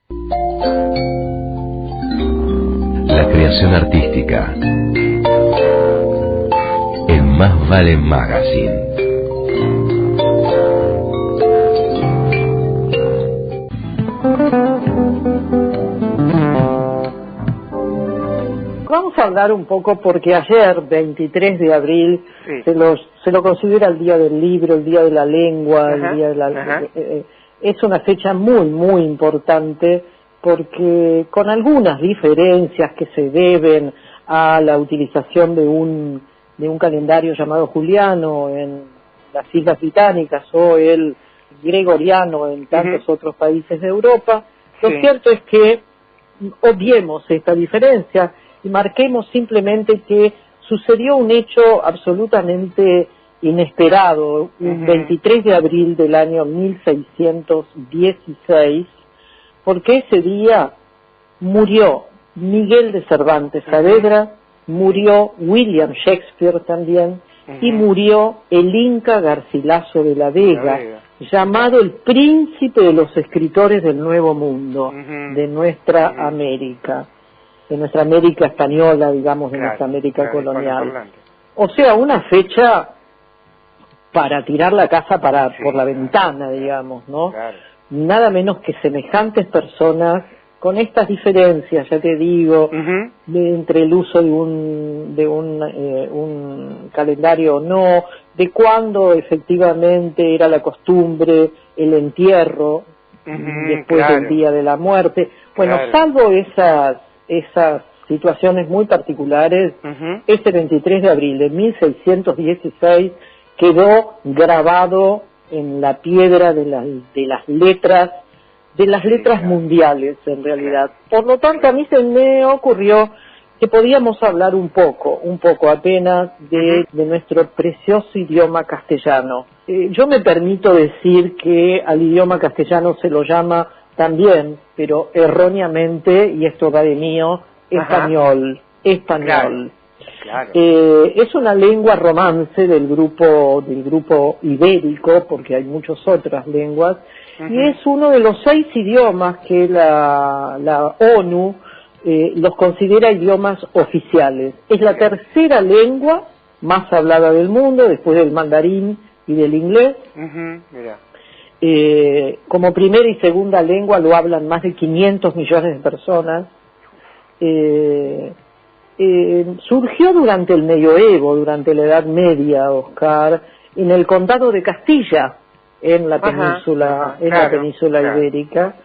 La creación artística. El Más Vale Magazine. Vamos a hablar un poco porque ayer, 23 de abril, sí, se lo considera el Día del Libro, el Día de la Lengua, ajá, el Día de la... ajá. Es una fecha muy, muy importante porque con algunas diferencias que se deben a la utilización de un calendario llamado juliano en las Islas Británicas o el gregoriano en tantos otros países de Europa, lo Sí. cierto es que obviemos esta diferencia y marquemos simplemente que sucedió un hecho absolutamente inesperado, un 23 de abril del año 1616, porque ese día murió Miguel de Cervantes Saavedra, murió William Shakespeare también, y murió el Inca Garcilaso de la Vega, llamado el príncipe de los escritores del Nuevo Mundo, de nuestra América, de nuestra América española, digamos, de nuestra América colonial. O sea, una fecha para tirar la casa por la ventana, digamos, ¿no? Claro. Nada menos que semejantes personas con estas diferencias, ya te digo, entre el uso de un calendario o no, de cuándo efectivamente era la costumbre el entierro después del día de la muerte. Bueno, salvo esas situaciones muy particulares, ese 23 de abril de 1616 quedó grabado en la piedra de las letras mundiales, en realidad. Por lo tanto, a mí se me ocurrió que podíamos hablar un poco apenas de nuestro precioso idioma castellano. Yo me permito decir que al idioma castellano se lo llama también, pero erróneamente, y esto va de mío, español. Claro. Es una lengua romance del grupo ibérico, porque hay muchas otras lenguas, y es uno de los 6 idiomas que la ONU los considera idiomas oficiales. Es la tercera lengua más hablada del mundo, después del mandarín y del inglés. Mira. Como primera y segunda lengua lo hablan más de 500 millones de personas. Surgió durante el medioevo, durante la Edad Media, Oscar, en el condado de Castilla, en la península ibérica,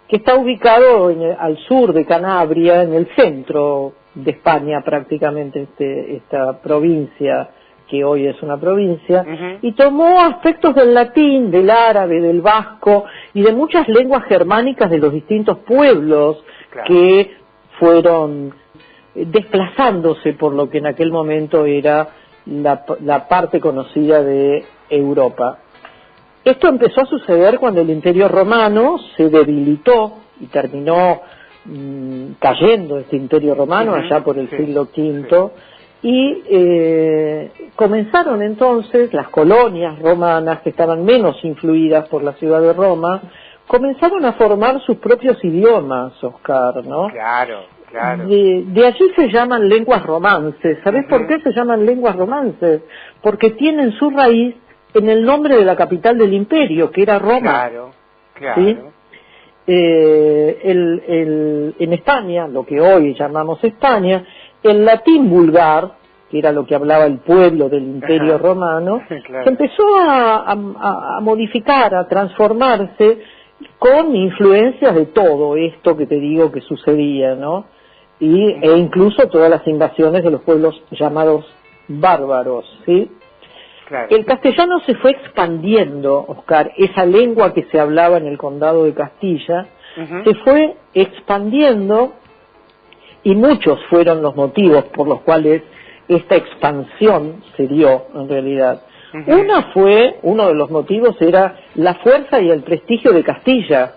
que está ubicado al sur de Canabria, en el centro de España prácticamente, esta provincia que hoy es una provincia, y tomó aspectos del latín, del árabe, del vasco y de muchas lenguas germánicas de los distintos pueblos que fueron desplazándose por lo que en aquel momento era la parte conocida de Europa. Esto empezó a suceder cuando el Imperio Romano se debilitó y terminó cayendo este Imperio Romano allá por el siglo V, y comenzaron entonces las colonias romanas, que estaban menos influidas por la ciudad de Roma, comenzaron a formar sus propios idiomas, Oscar, ¿no? Claro. De allí se llaman lenguas romances. ¿Sabés por qué se llaman lenguas romances? Porque tienen su raíz en el nombre de la capital del imperio, que era Roma. ¿Sí? En España, lo que hoy llamamos España, el latín vulgar, que era lo que hablaba el pueblo del imperio romano, se empezó a modificar, a transformarse con influencias de todo esto que te digo que sucedía, ¿no? E incluso todas las invasiones de los pueblos llamados bárbaros, ¿sí? El castellano se fue expandiendo, Oscar, esa lengua que se hablaba en el condado de Castilla, se fue expandiendo, y muchos fueron los motivos por los cuales esta expansión se dio, en realidad. Uno de los motivos era la fuerza y el prestigio de Castilla.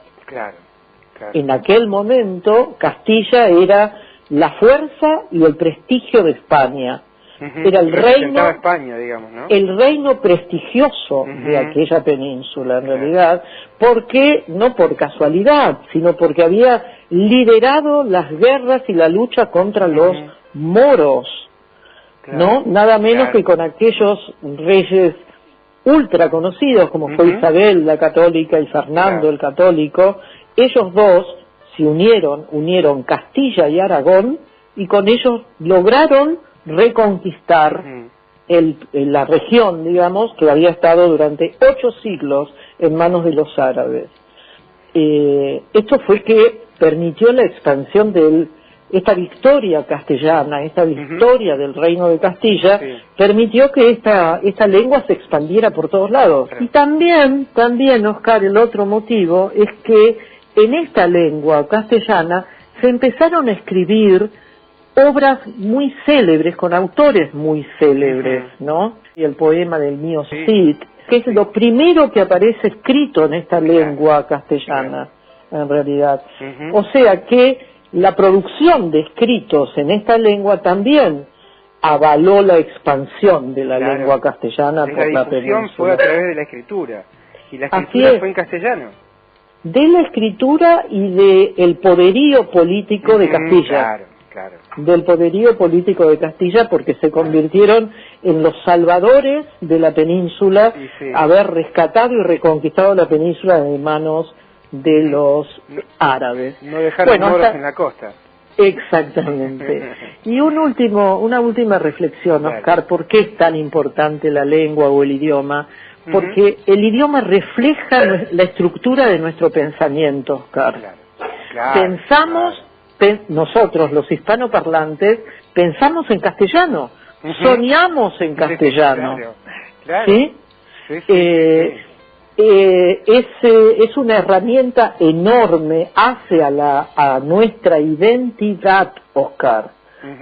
En aquel momento, Castilla era la fuerza y el prestigio de España. Era el reino, España, digamos, ¿no? el reino prestigioso de aquella península, en realidad, porque no por casualidad, sino porque había liderado las guerras y la lucha contra los moros, ¿no? Nada menos que con aquellos reyes ultra conocidos como fue Isabel la católica y Fernando el católico. Ellos dos se unieron Castilla y Aragón, y con ellos lograron reconquistar la región, digamos, que había estado durante 8 siglos en manos de los árabes. Esto fue que permitió la expansión de esta victoria castellana, esta victoria del reino de Castilla, permitió que esta lengua se expandiera por todos lados. Y también, Oscar, el otro motivo es que en esta lengua castellana se empezaron a escribir obras muy célebres, con autores muy célebres, ¿no? Y el poema del mío Cid, que es lo primero que aparece escrito en esta lengua castellana, en realidad. O sea que la producción de escritos en esta lengua también avaló la expansión de la lengua castellana por la península. La difusión fue a través de la escritura, y la escritura fue en castellano. De la escritura y del poderío político de Castilla. Del poderío político de Castilla, porque se convirtieron en los salvadores de la península, haber rescatado y reconquistado la península de manos de los árabes. No dejaron moros en la costa. Exactamente. Y una última reflexión, Oscar, ¿por qué es tan importante la lengua o el idioma? Porque el idioma refleja la estructura de nuestro pensamiento, Oscar. Pensamos, nosotros los hispanoparlantes, pensamos en castellano, soñamos en castellano. ¿Sí? Es una herramienta enorme, hace a nuestra identidad, Oscar,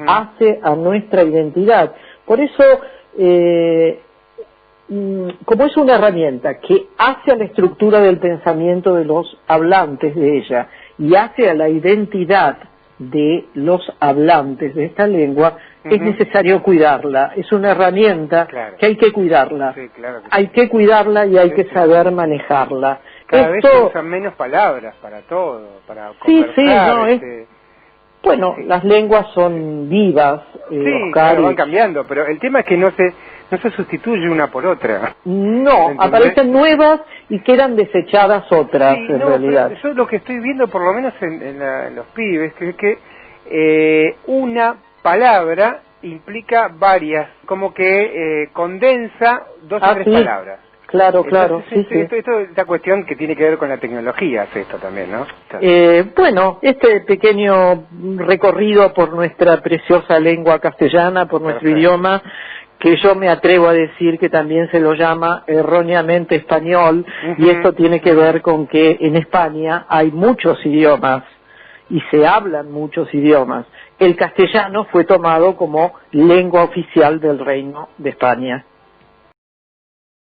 hace a nuestra identidad. Por eso, como es una herramienta que hace a la estructura del pensamiento de los hablantes de ella y hace a la identidad de los hablantes de esta lengua, es necesario cuidarla. Es una herramienta que hay que cuidarla. Hay que cuidarla y hay que saber manejarla. Cada vez se usan menos palabras para todo, para conversar. Bueno, las lenguas son vivas, Oscar, van cambiando, pero el tema es que no se sustituye una por otra. No, aparecen nuevas y quedan desechadas otras, en realidad. Yo lo que estoy viendo, por lo menos en los pibes, que es que una palabra implica varias, como que condensa 2 o 3 palabras. Claro, Esta cuestión que tiene que ver con la tecnología, es esto también, ¿no? Bueno, este pequeño recorrido por nuestra preciosa lengua castellana, por nuestro idioma, que yo me atrevo a decir que también se lo llama erróneamente español, y esto tiene que ver con que en España hay muchos idiomas y se hablan muchos idiomas. El castellano fue tomado como lengua oficial del Reino de España.